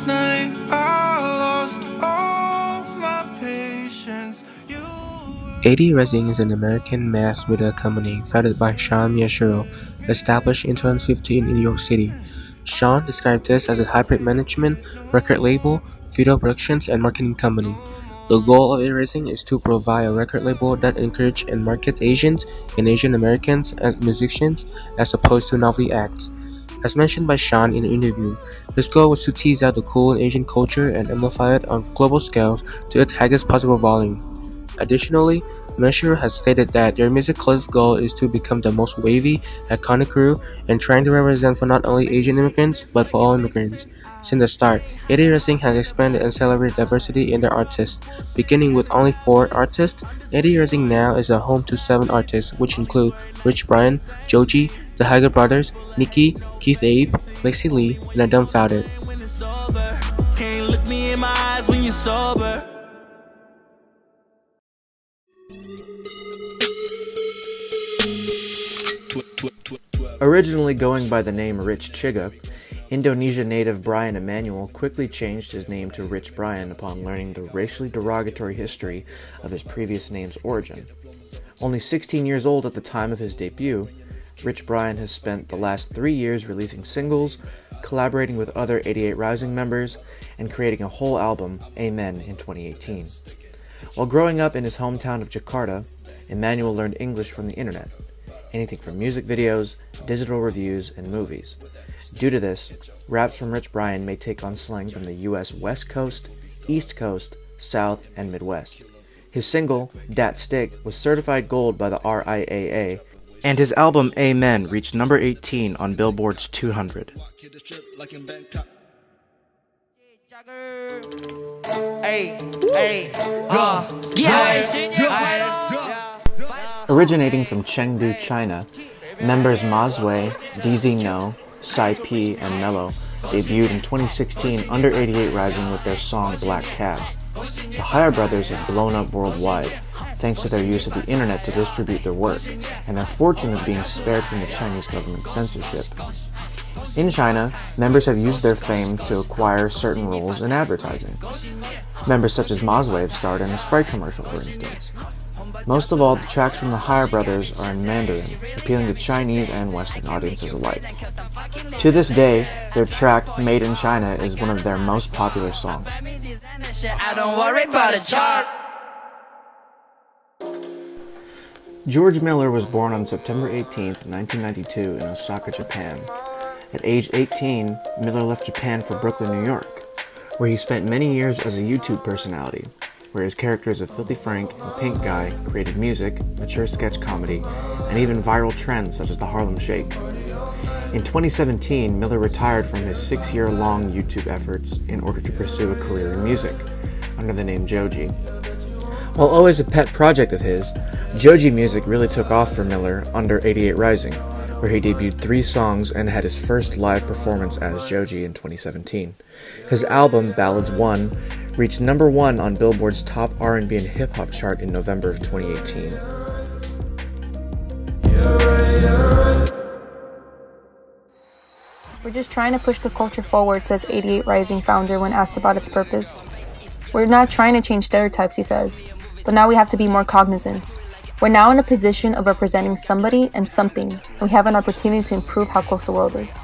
last night I lost all my patience. 88RISING is an American mass media company founded by Sean Miyashiro, established in 2015 in New York City. Sean described this as a hybrid management, record label, video productions, and marketing company. The goal of 88RISING is to provide a record label that encourages and markets Asians and Asian Americans as musicians as opposed to novelty acts. As mentioned by Sean in the interview, his goal was to tease out the cool in Asian culture and amplify it on global scales to its highest possible volume. Additionally, Miyashiro has stated that their music collective goal is to become the most wavy, iconic crew and trying to represent for not only Asian immigrants but for all immigrants. Since the start, 88RISING has expanded and celebrated diversity in their artists. Beginning with only 4 artists, 88RISING now is a home to 7 artists, which include Rich Brian, Joji, the Hyga Brothers, Niki, Keith Abe, Lexi Lie, and the Dumbfoundead. Can't look me in my eyes when you're sober. Originally going by the name Rich Chiga, Indonesia native Brian Emanuel quickly changed his name to Rich Brian upon learning the racially derogatory history of his previous name's origin. Only 16 years old at the time of his debut, Rich Brian has spent the last 3 years releasing singles, collaborating with other 88RISING members, and creating a whole album, Amen, in 2018. While growing up in his hometown of Jakarta, Emanuel learned English from the internet. Anything from music videos, digital reviews, and movies. Due to this, raps from Rich Brian may take on slang from the US West Coast, East Coast, South, and Midwest. His single, Dat Stick, was certified gold by the RIAA, and his album Amen reached number 18 on Billboard's 200. Originating from Chengdu, China, members Mazwei, DZ No, Sai P, and Mello debuted in 2016 under 88RISING with their song Black Cab. The Hyga Brothers have blown up worldwide thanks to their use of the internet to distribute their work, and their fortune of being spared from the Chinese government's censorship. In China, members have used their fame to acquire certain roles in advertising. Members such as Mazwei have starred in a Sprite commercial, for instance. Most of all, the tracks from the Hyga Brothers are in Mandarin, appealing to Chinese and Western audiences alike. To this day, their track, Made in China, is one of their most popular songs. George Miller was born on September 18, 1992 in Osaka, Japan. At age 18, Miller left Japan for Brooklyn, New York, where he spent many years as a YouTube personality, where his characters of Filthy Frank and Pink Guy created music, mature sketch comedy, and even viral trends such as the Harlem Shake. In 2017, Miller retired from his 6-year-long YouTube efforts in order to pursue a career in music, under the name Joji. While always a pet project of his, Joji music really took off for Miller under 88RISING, where he debuted 3 songs and had his first live performance as Joji in 2017. His album, Ballads 1, reached number 1 on Billboard's top R&B and hip-hop chart in November of 2018. We're just trying to push the culture forward, says 88RISING founder when asked about its purpose. We're not trying to change stereotypes, he says, but now we have to be more cognizant. We're now in a position of representing somebody and something, and we have an opportunity to improve how close the world is.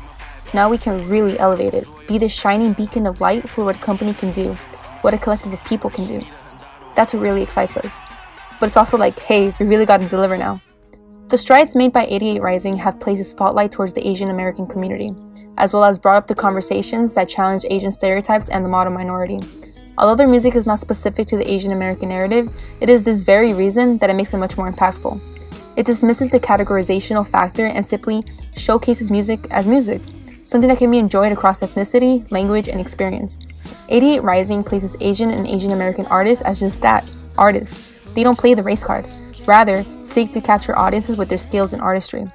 Now we can really elevate it, be this shining beacon of light for what a company can do, what a collective of people can do. That's what really excites us. But it's also like, hey, we really gotta deliver now. The strides made by 88RISING have placed a spotlight towards the Asian American community, as well as brought up the conversations that challenge Asian stereotypes and the model minority. Although their music is not specific to the Asian American narrative, it is this very reason that it makes it much more impactful. It dismisses the categorizational factor and simply showcases music as music, something that can be enjoyed across ethnicity, language, and experience. 88RISING places Asian and Asian American artists as just that, artists. They don't play the race card, rather seek to capture audiences with their skills and artistry.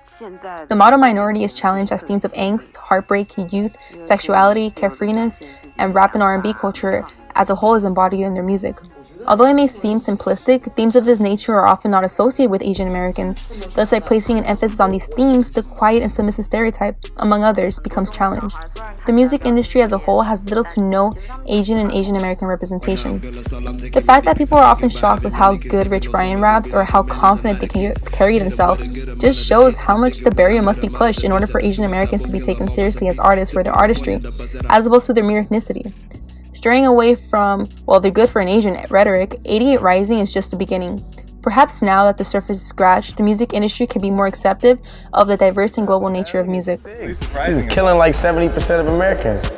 The model minority is challenged as themes of angst, heartbreak, youth, sexuality, carefreeness, and rap and R&B culture as a whole is embodied in their music. Although it may seem simplistic, themes of this nature are often not associated with Asian Americans. Thus, by placing an emphasis on these themes, the quiet and submissive stereotype, among others, becomes challenged. The music industry as a whole has little to no Asian and Asian American representation. The fact that people are often shocked with how good Rich Brian raps or how confident they can carry themselves just shows how much the barrier must be pushed in order for Asian Americans to be taken seriously as artists for their artistry, as opposed to their mere ethnicity. Straying away from, well, they're good for an Asian rhetoric, 88 Rising is just the beginning. Perhaps now that the surface is scratched, the music industry can be more acceptive of the diverse and global nature of music. He's killing like 70% of Americans.